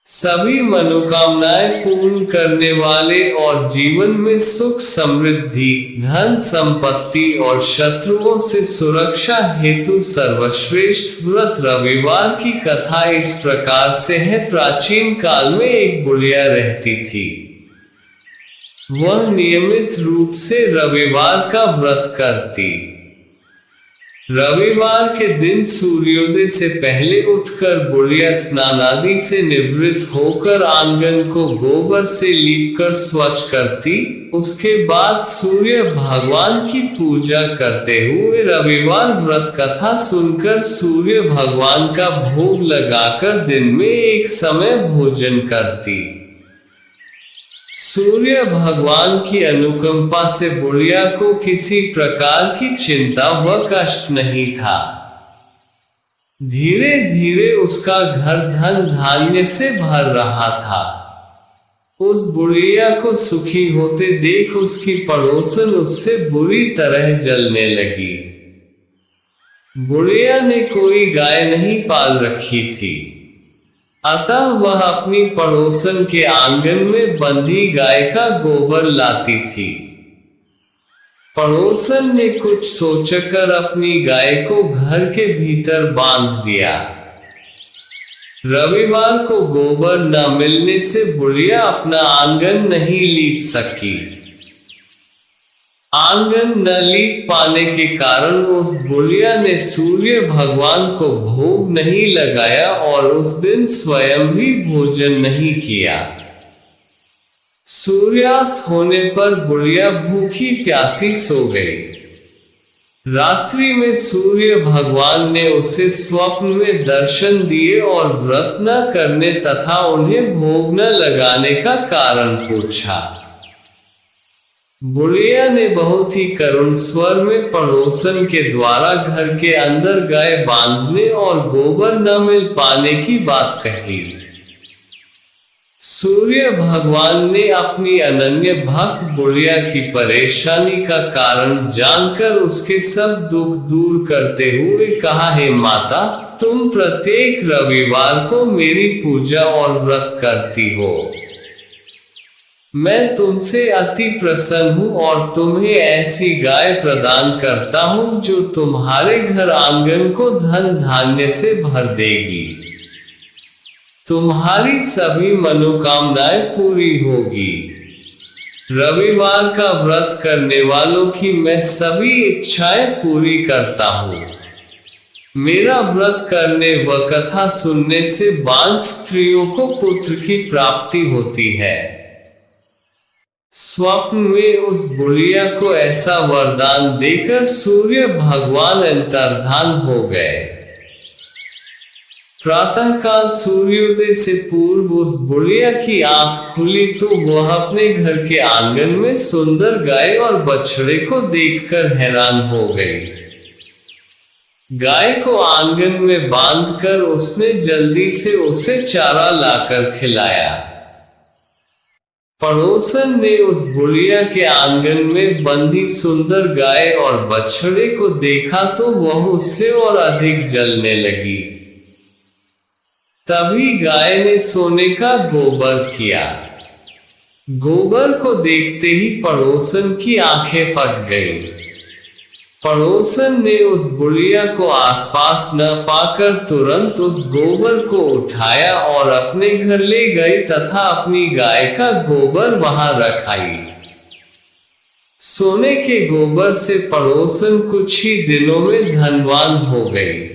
सभी मनोकामनाएं पूर्ण करने वाले और जीवन में सुख समृद्धि, धन संपत्ति और शत्रुओं से सुरक्षा हेतु सर्वश्रेष्ठ व्रत रविवार की कथा इस प्रकार से है। प्राचीन काल में एक बुढ़िया रहती थी। वह नियमित रूप से रविवार का व्रत करती। रविवार के दिन सूर्योदय से पहले उठकर बुढ़िया स्नान आदि से निवृत्त होकर आंगन को गोबर से लीपकर स्वच्छ करती। उसके बाद सूर्य भगवान की पूजा करते हुए रविवार व्रत कथा सुनकर सूर्य भगवान का भोग लगाकर दिन में एक समय भोजन करती। सूर्य भगवान की अनुकंपा से बुढ़िया को किसी प्रकार की चिंता व कष्ट नहीं था। धीरे धीरे उसका घर धन धान्य से भर रहा था। उस बुढ़िया को सुखी होते देख उसकी पड़ोसन उससे बुरी तरह जलने लगी। बुढ़िया ने कोई गाय नहीं पाल रखी थी, अतः वह अपनी पड़ोसन के आंगन में बंधी गाय का गोबर लाती थी। पड़ोसन ने कुछ सोचकर अपनी गाय को घर के भीतर बांध दिया। रविवार को गोबर न मिलने से बुढ़िया अपना आंगन नहीं लीप सकी। आंगन न लीप पाने के कारण उस बुढ़िया ने सूर्य भगवान को भोग नहीं लगाया और उस दिन स्वयं भी भोजन नहीं किया। सूर्यास्त होने पर बुढ़िया भूखी प्यासी सो गई। रात्रि में सूर्य भगवान ने उसे स्वप्न में दर्शन दिए और व्रत न करने तथा उन्हें भोग न लगाने का कारण पूछा। बुढ़िया ने बहुत ही करुण स्वर में पड़ोसन के द्वारा घर के अंदर गाय बांधने और गोबर न मिल पाने की बात कही। सूर्य भगवान ने अपनी अनन्य भक्त बुढ़िया की परेशानी का कारण जानकर उसके सब दुख दूर करते हुए कहा, हे माता, तुम प्रत्येक रविवार को मेरी पूजा और व्रत करती हो। मैं तुमसे अति प्रसन्न हूँ और तुम्हें ऐसी गाय प्रदान करता हूँ जो तुम्हारे घर आंगन को धन धान्य से भर देगी। तुम्हारी सभी मनोकामनाएं पूरी होगी। रविवार का व्रत करने वालों की मैं सभी इच्छाएं पूरी करता हूँ। मेरा व्रत करने व कथा सुनने से बांझ स्त्रियों को पुत्र की प्राप्ति होती है। स्वप्न में उस बुढ़िया को ऐसा वरदान देकर सूर्य भगवान अंतर्धान हो गए। प्रातःकाल सूर्योदय से पूर्व उस बुढ़िया की आंख खुली तो वह अपने घर के आंगन में सुंदर गाय और बछड़े को देखकर हैरान हो गई। गाय को आंगन में बांधकर उसने जल्दी से उसे चारा लाकर खिलाया। पड़ोसन ने उस बुढ़िया के आंगन में बंधी सुंदर गाय और बछड़े को देखा तो वह उससे और अधिक जलने लगी। तभी गाय ने सोने का गोबर किया। गोबर को देखते ही पड़ोसन की आंखें फट गईं। पड़ोसन ने उस बुढ़िया को आसपास न पाकर तुरंत उस गोबर को उठाया और अपने घर ले गई तथा अपनी गाय का गोबर वहां रख आई। सोने के गोबर से पड़ोसन कुछ ही दिनों में धनवान हो गई।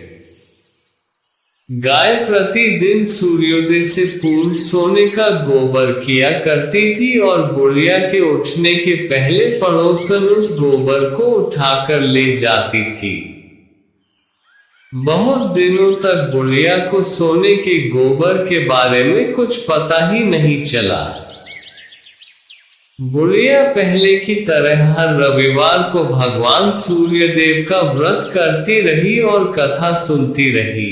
गाय प्रतिदिन सूर्योदय से पूर्व सोने का गोबर किया करती थी और बुढ़िया के उठने के पहले पड़ोसन उस गोबर को उठाकर ले जाती थी। बहुत दिनों तक बुढ़िया को सोने के गोबर के बारे में कुछ पता ही नहीं चला। बुढ़िया पहले की तरह हर रविवार को भगवान सूर्यदेव का व्रत करती रही और कथा सुनती रही।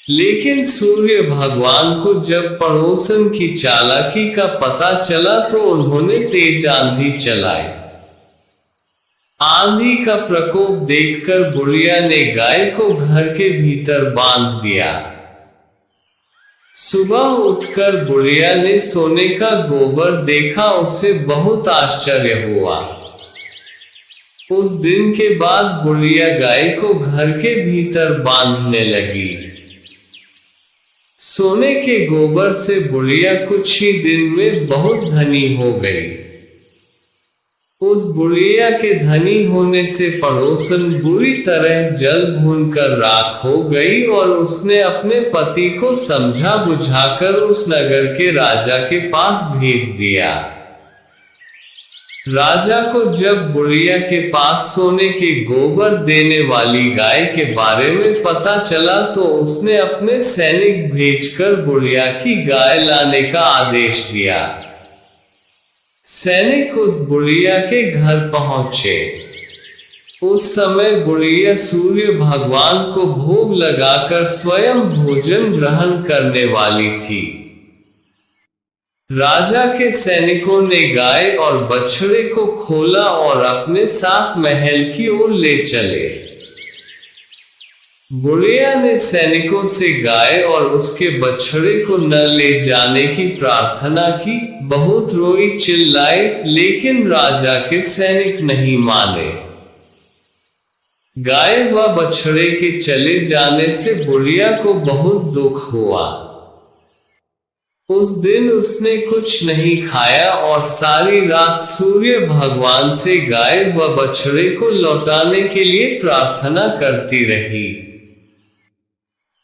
लेकिन सूर्य भगवान को जब पड़ोसन की चालाकी का पता चला तो उन्होंने तेज आंधी चलाई। आंधी का प्रकोप देखकर बुढ़िया ने गाय को घर के भीतर बांध दिया। सुबह उठकर बुढ़िया ने सोने का गोबर देखा, उसे बहुत आश्चर्य हुआ। उस दिन के बाद बुढ़िया गाय को घर के भीतर बांधने लगी। सोने के गोबर से बुढ़िया कुछ ही दिन में बहुत धनी हो गई। उस बुढ़िया के धनी होने से पड़ोसन बुरी तरह जल भूनकर राख हो गई और उसने अपने पति को समझा बुझाकर उस नगर के राजा के पास भेज दिया। राजा को जब बुढ़िया के पास सोने के गोबर देने वाली गाय के बारे में पता चला तो उसने अपने सैनिक भेजकर बुढ़िया की गाय लाने का आदेश दिया। सैनिक उस बुढ़िया के घर पहुंचे। उस समय बुढ़िया सूर्य भगवान को भोग लगाकर स्वयं भोजन ग्रहण करने वाली थी। राजा के सैनिकों ने गाय और बछड़े को खोला और अपने साथ महल की ओर ले चले। बुढ़िया ने सैनिकों से गाय और उसके बछड़े को न ले जाने की प्रार्थना की, बहुत रोई चिल्लाए, लेकिन राजा के सैनिक नहीं माने। गाय व बछड़े के चले जाने से बुढ़िया को बहुत दुख हुआ। उस दिन उसने कुछ नहीं खाया और सारी रात सूर्य भगवान से गाय व बछड़े को लौटाने के लिए प्रार्थना करती रही।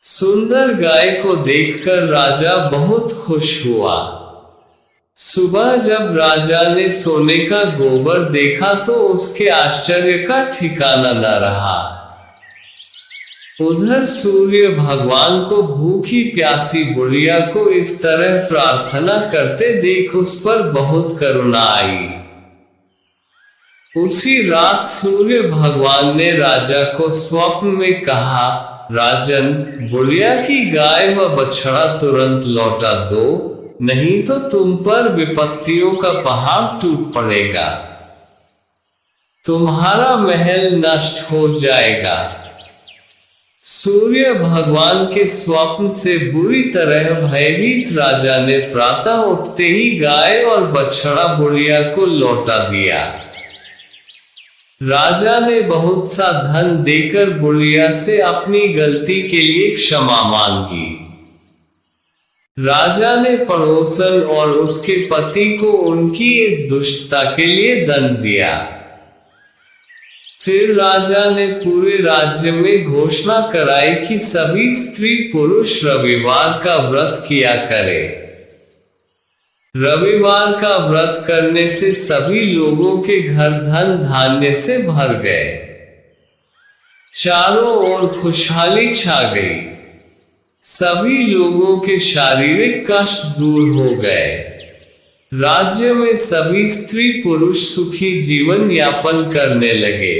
सुंदर गाय को देखकर राजा बहुत खुश हुआ। सुबह जब राजा ने सोने का गोबर देखा तो उसके आश्चर्य का ठिकाना न रहा। उधर सूर्य भगवान को भूखी प्यासी बुढ़िया को इस तरह प्रार्थना करते देख उस पर बहुत करुणा आई। उसी रात सूर्य भगवान ने राजा को स्वप्न में कहा, राजन, बुढ़िया की गाय व बछड़ा तुरंत लौटा दो, नहीं तो तुम पर विपत्तियों का पहाड़ टूट पड़ेगा, तुम्हारा महल नष्ट हो जाएगा। सूर्य भगवान के स्वप्न से बुरी तरह भयभीत राजा ने प्रातः उठते ही गाय और बछड़ा बुढ़िया को लौटा दिया। राजा ने बहुत सा धन देकर बुढ़िया से अपनी गलती के लिए क्षमा मांगी। राजा ने पड़ोसन और उसके पति को उनकी इस दुष्टता के लिए दंड दिया। फिर राजा ने पूरे राज्य में घोषणा कराई कि सभी स्त्री पुरुष रविवार का व्रत किया करें। रविवार का व्रत करने से सभी लोगों के घर धन धान्य से भर गए। चारों ओर खुशहाली छा गई। सभी लोगों के शारीरिक कष्ट दूर हो गए। राज्य में सभी स्त्री पुरुष सुखी जीवन यापन करने लगे।